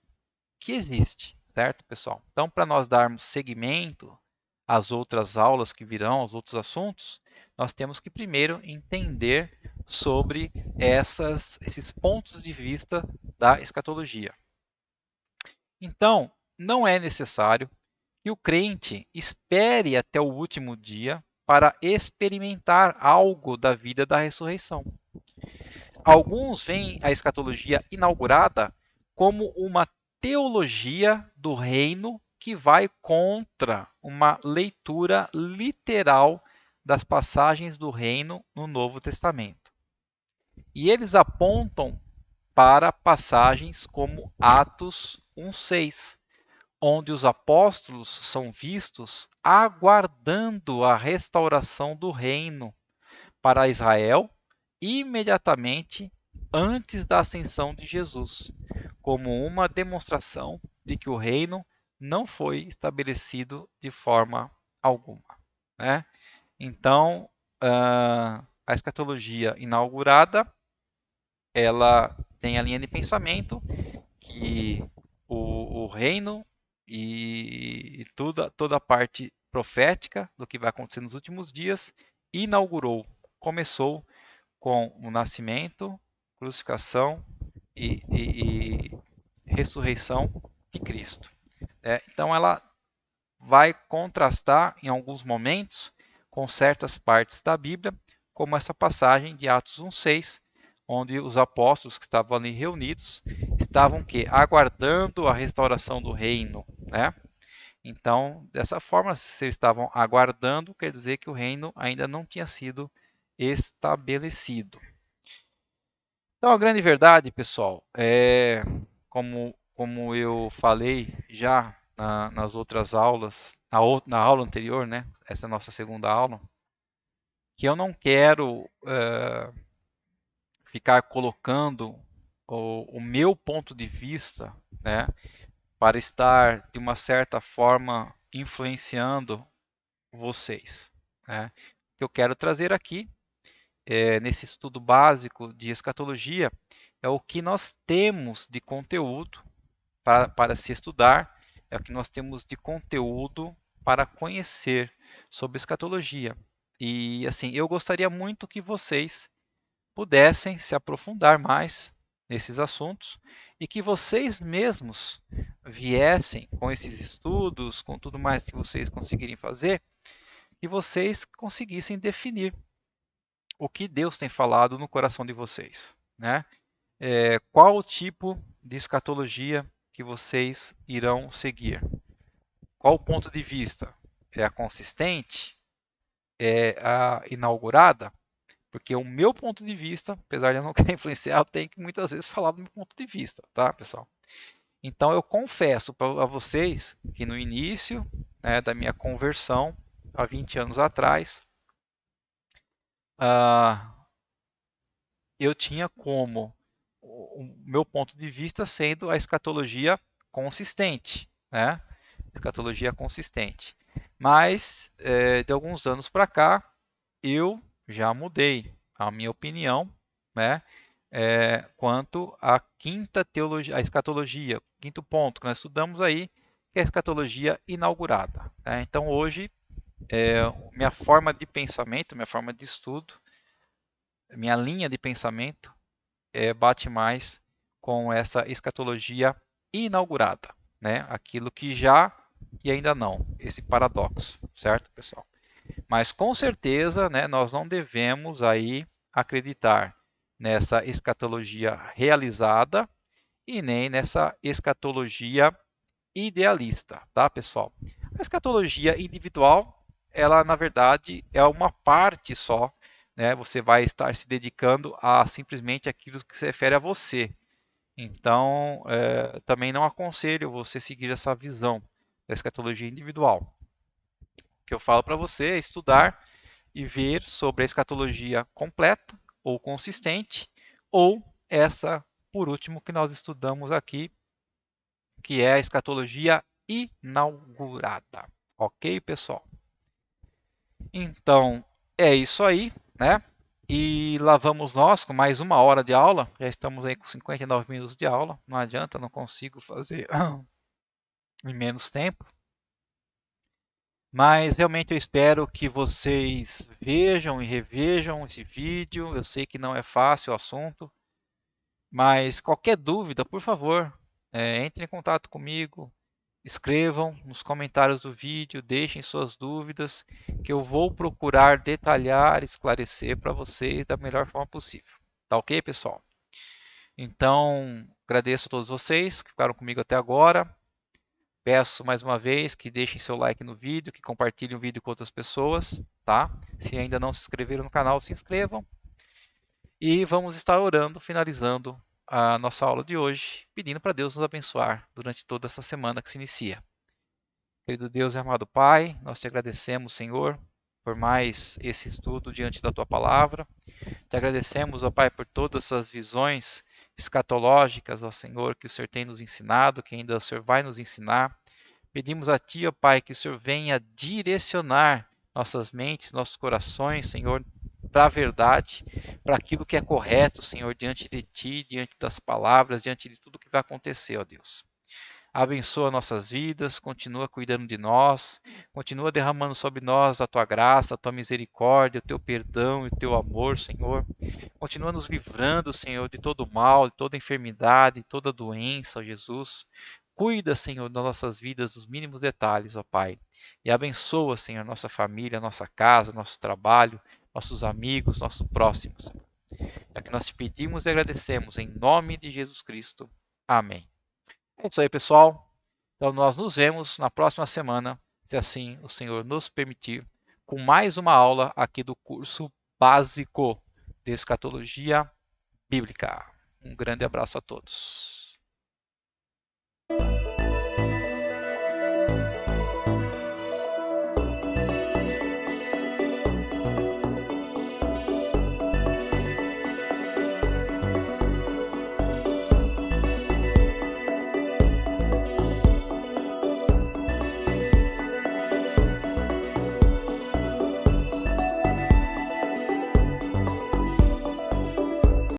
[SPEAKER 1] que existe, certo, pessoal? Então, para nós darmos seguimento às outras aulas que virão, aos outros assuntos, nós temos que primeiro entender sobre esses pontos de vista da escatologia. Então, não é necessário que o crente espere até o último dia para experimentar algo da vida da ressurreição. Alguns veem a escatologia inaugurada como uma teologia do reino que vai contra uma leitura literal das passagens do reino no Novo Testamento. E eles apontam para passagens como Atos 1:6, onde os apóstolos são vistos aguardando a restauração do reino para Israel imediatamente antes da ascensão de Jesus, como uma demonstração de que o reino não foi estabelecido de forma alguma, né? Então, a escatologia inaugurada, ela tem a linha de pensamento que o reino e toda a parte profética do que vai acontecer nos últimos dias começou com o nascimento, crucificação e ressurreição de Cristo. Então ela vai contrastar em alguns momentos com certas partes da Bíblia, como essa passagem de Atos 1:6, onde os apóstolos que estavam ali reunidos estavam aguardando a restauração do reino, né? Então, dessa forma, se eles estavam aguardando, quer dizer que o reino ainda não tinha sido estabelecido. Então, a grande verdade, pessoal, é como eu falei já nas outras aulas, na aula anterior, né? Essa é a nossa segunda aula, que eu não quero ficar colocando o meu ponto de vista, né, para estar de uma certa forma influenciando vocês, né? O que eu quero trazer aqui nesse estudo básico de escatologia é o que nós temos de conteúdo para se estudar, é o que nós temos de conteúdo para conhecer sobre escatologia. E assim, eu gostaria muito que vocês pudessem se aprofundar mais nesses assuntos e que vocês mesmos viessem com esses estudos, com tudo mais que vocês conseguirem fazer, e vocês conseguissem definir o que Deus tem falado no coração de vocês, né? Qual o tipo de escatologia que vocês irão seguir? Qual o ponto de vista? É a consistente? É a inaugurada? Porque o meu ponto de vista, apesar de eu não querer influenciar, eu tenho que muitas vezes falar do meu ponto de vista, tá, pessoal? Então eu confesso para vocês que no início, né, da minha conversão, há 20 anos atrás, eu tinha como o meu ponto de vista sendo a escatologia consistente, né? Escatologia consistente. Mas de alguns anos para cá, eu já mudei a minha opinião, né? Quanto à quinta teologia, a escatologia, quinto ponto que nós estudamos aí, que é a escatologia inaugurada, né? Então hoje, minha forma de pensamento, minha forma de estudo, minha linha de pensamento bate mais com essa escatologia inaugurada, né? Aquilo que já e ainda não, esse paradoxo, certo, pessoal? Mas com certeza, né, nós não devemos aí acreditar nessa escatologia realizada e nem nessa escatologia idealista, tá, pessoal? A escatologia individual, ela na verdade é uma parte só, né? Você vai estar se dedicando a simplesmente aquilo que se refere a você. Então, também não aconselho você seguir essa visão da escatologia individual. O que eu falo para você é estudar e ver sobre a escatologia completa ou consistente, ou essa, por último, que nós estudamos aqui, que é a escatologia inaugurada. Ok, pessoal? Então, é isso aí, né? E lá vamos nós com mais uma hora de aula. Já estamos aí com 59 minutos de aula. Não adianta, não consigo fazer em menos tempo. Mas realmente eu espero que vocês vejam e revejam esse vídeo. Eu sei que não é fácil o assunto, mas qualquer dúvida, por favor, entre em contato comigo, escrevam nos comentários do vídeo, deixem suas dúvidas, que eu vou procurar detalhar, esclarecer para vocês da melhor forma possível. Tá ok, pessoal? Então, agradeço a todos vocês que ficaram comigo até agora. Peço mais uma vez que deixem seu like no vídeo, que compartilhem o vídeo com outras pessoas, tá? Se ainda não se inscreveram no canal, se inscrevam. E vamos estar orando, finalizando a nossa aula de hoje, pedindo para Deus nos abençoar durante toda essa semana que se inicia. Querido Deus e amado Pai, nós te agradecemos, Senhor, por mais esse estudo diante da tua palavra. Te agradecemos, ó Pai, por todas essas visões escatológicas, ó Senhor, que o Senhor tem nos ensinado, que ainda o Senhor vai nos ensinar. Pedimos a Ti, ó Pai, que o Senhor venha direcionar nossas mentes, nossos corações, Senhor, para a verdade, para aquilo que é correto, Senhor, diante de Ti, diante das palavras, diante de tudo que vai acontecer, ó Deus. Abençoa nossas vidas, continua cuidando de nós, continua derramando sobre nós a tua graça, a tua misericórdia, o teu perdão e o teu amor, Senhor. Continua nos livrando, Senhor, de todo mal, de toda enfermidade, de toda doença, ó Jesus. Cuida, Senhor, das nossas vidas, dos mínimos detalhes, ó Pai. E abençoa, Senhor, nossa família, nossa casa, nosso trabalho, nossos amigos, nosso próximo, Senhor. É que nós te pedimos e agradecemos em nome de Jesus Cristo. Amém. É isso aí, pessoal. Então, nós nos vemos na próxima semana, se assim o Senhor nos permitir, com mais uma aula aqui do curso básico de escatologia bíblica. Um grande abraço a todos.